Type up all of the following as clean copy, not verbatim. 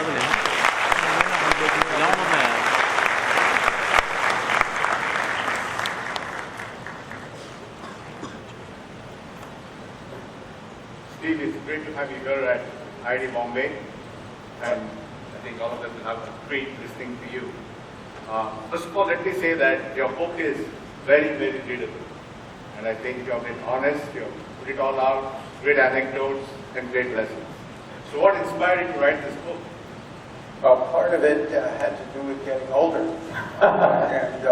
Steve, it's great to have you here at IIT Bombay, and I think all of us will have a treat listening to you. First of all, let me say that your book is very, very readable. And I think you have been honest, you have put it all out, great anecdotes and great lessons. So what inspired you to write this book? Well, part of it had to do with getting older. And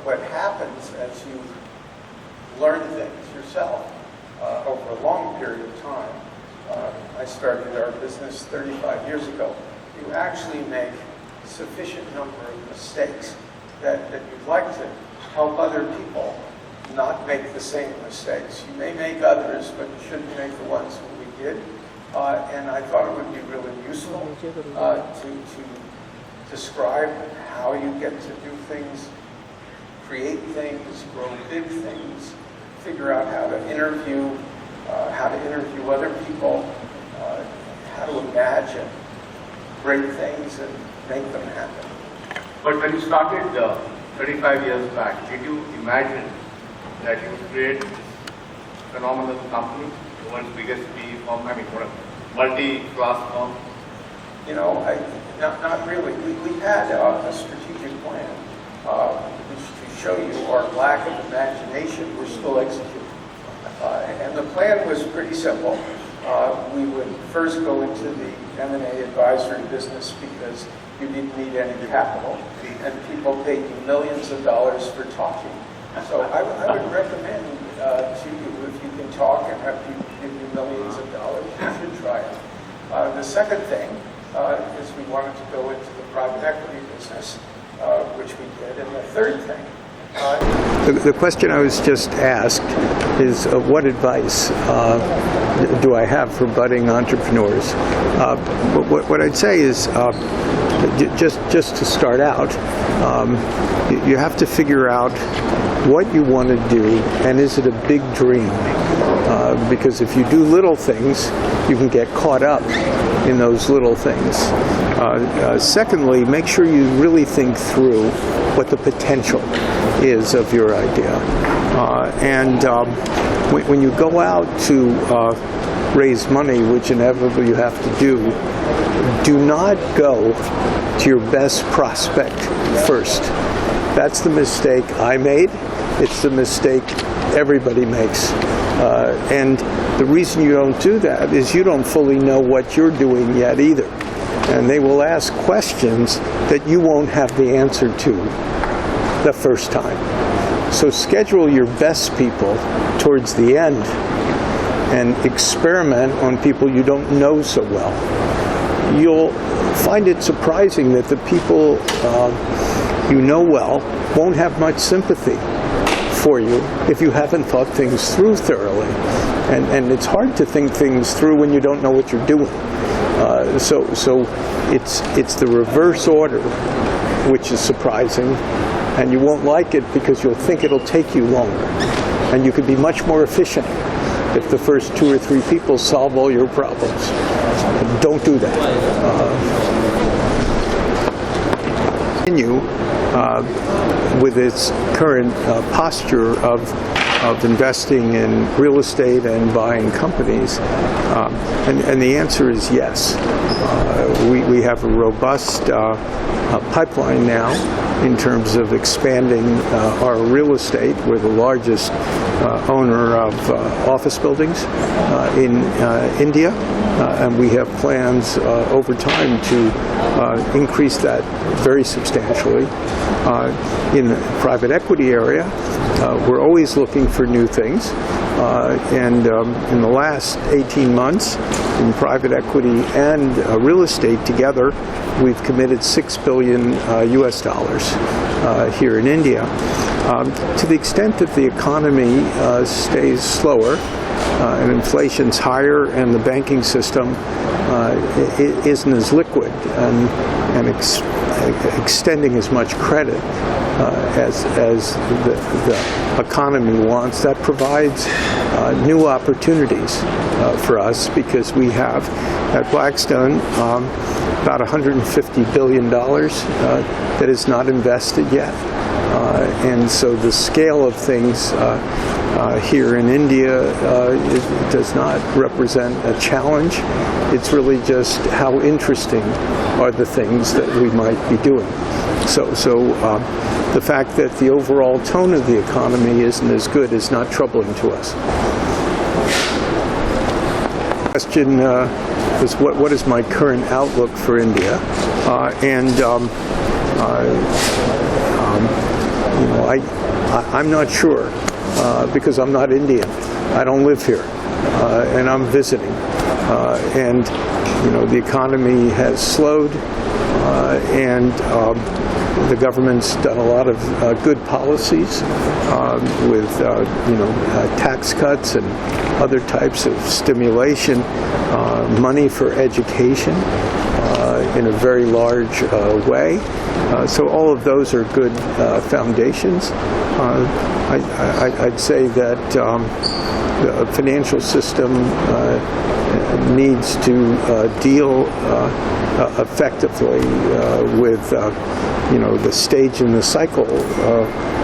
what happens as you learn things yourself over a long period of time, I started our business 35 years ago, you actually make a sufficient number of mistakes that you'd like to help other people not make the same mistakes. You may make others, but you shouldn't make the ones that we did. And I thought it would be really useful to describe how you get to do things, create things, grow big things, figure out how to interview other people, how to imagine great things and make them happen. But when you started 35 years back, did you imagine that you would create this phenomenal company, the world's biggest PE firm, multi-class firm? You know, not really. We had a strategic plan, which to show you our lack of imagination, we're still executing. And the plan was pretty simple. We would first go into the M&A advisory business because you didn't need any capital, and people paid you millions of dollars for talking. So I would recommend to you, if you can talk and have people give you millions of dollars, you should try it. The second thing is we wanted to go into the private equity business, which we did. And the third thing, the question I was just asked is what advice do I have for budding entrepreneurs? What I'd say is just to start out, you have to figure out what you want to do, and is it a big dream? Because if you do little things, you can get caught up in those little things. Secondly, make sure you really think through what the potential is of your idea. When you go out to raise money, which inevitably you have to do not go to your best prospect first. That's the mistake I made. It's the mistake everybody makes. And the reason you don't do that is you don't fully know what you're doing yet either. And they will ask questions that you won't have the answer to the first time. So schedule your best people towards the end and experiment on people you don't know so well. You'll find it surprising that the people you know well won't have much sympathy for you if you haven't thought things through thoroughly. And it's hard to think things through when you don't know what you're doing. So it's the reverse order which is surprising, and you won't like it because you'll think it'll take you longer. And you could be much more efficient if the first 2 or 3 people solve all your problems. Don't do that. Continue with its current posture of investing in real estate and buying companies? And the answer is yes. We have a robust pipeline now in terms of expanding our real estate. We're the largest owner of office buildings in India, and we have plans over time to increase that very substantially. In the private equity area, we're always looking for new things, and in the last 18 months, in private equity and real estate together, we've committed $6 billion US dollars here in India. To the extent that the economy stays slower and inflation's higher and the banking system isn't as liquid and extending as much credit as the economy wants. That provides new opportunities for us, because we have at Blackstone about $150 billion that is not invested yet. And so the scale of things here in India it does not represent a challenge. It's really just how interesting are the things that we might be doing. So the fact that the overall tone of the economy isn't as good is not troubling to us. The question was what is my current outlook for India? I'm not sure because I'm not Indian. I don't live here, and I'm visiting. And the economy has slowed, and the government's done a lot of good policies with tax cuts and other types of stimulation, money for education in a very large way. So all of those are good foundations. I'd say that the financial system needs to deal effectively with the stage in the cycle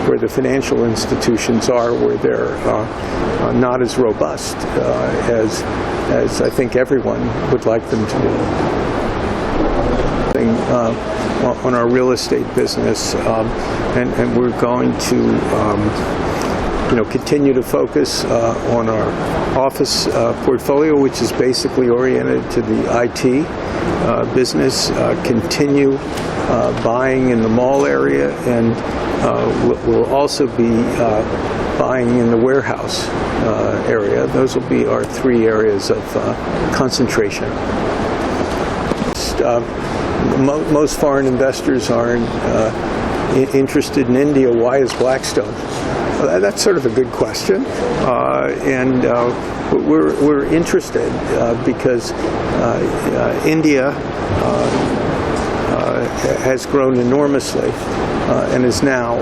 where the financial institutions are, where they're not as robust as I think everyone would like them to be. On our real estate business, and we're going to continue to focus on our office portfolio, which is basically oriented to the IT business, continue buying in the mall area, and we'll also be buying in the warehouse area. Those will be our three areas of concentration. Most foreign investors aren't interested in India. Why is Blackstone? Well, that's sort of a good question, and we're interested because India has grown enormously and is now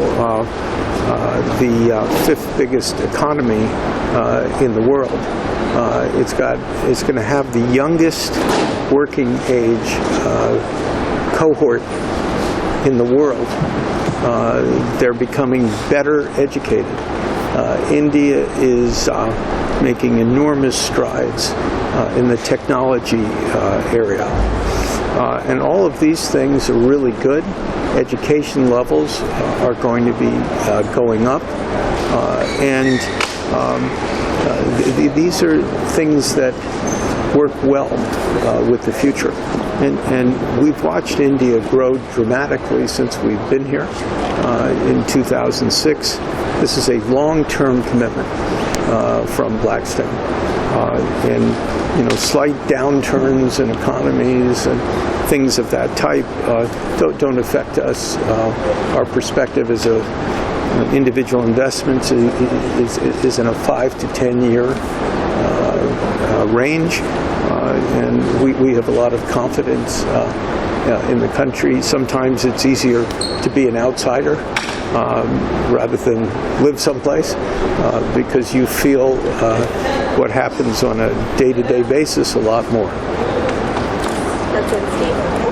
the fifth biggest economy in the world. It's going to have the youngest working age cohort in the world. They're becoming better educated. India is making enormous strides in the technology area. And all of these things are really good. Education levels are going to be going up. These are things that work well with the future. And we've watched India grow dramatically since we've been here in 2006. This is a long-term commitment from Blackstone. And slight downturns in economies and things of that type don't affect us. Our perspective as individual investments is in a 5 to 10 year range, and we have a lot of confidence in the country. Sometimes it's easier to be an outsider rather than live someplace because you feel what happens on a day-to-day basis a lot more. That's it, Steve.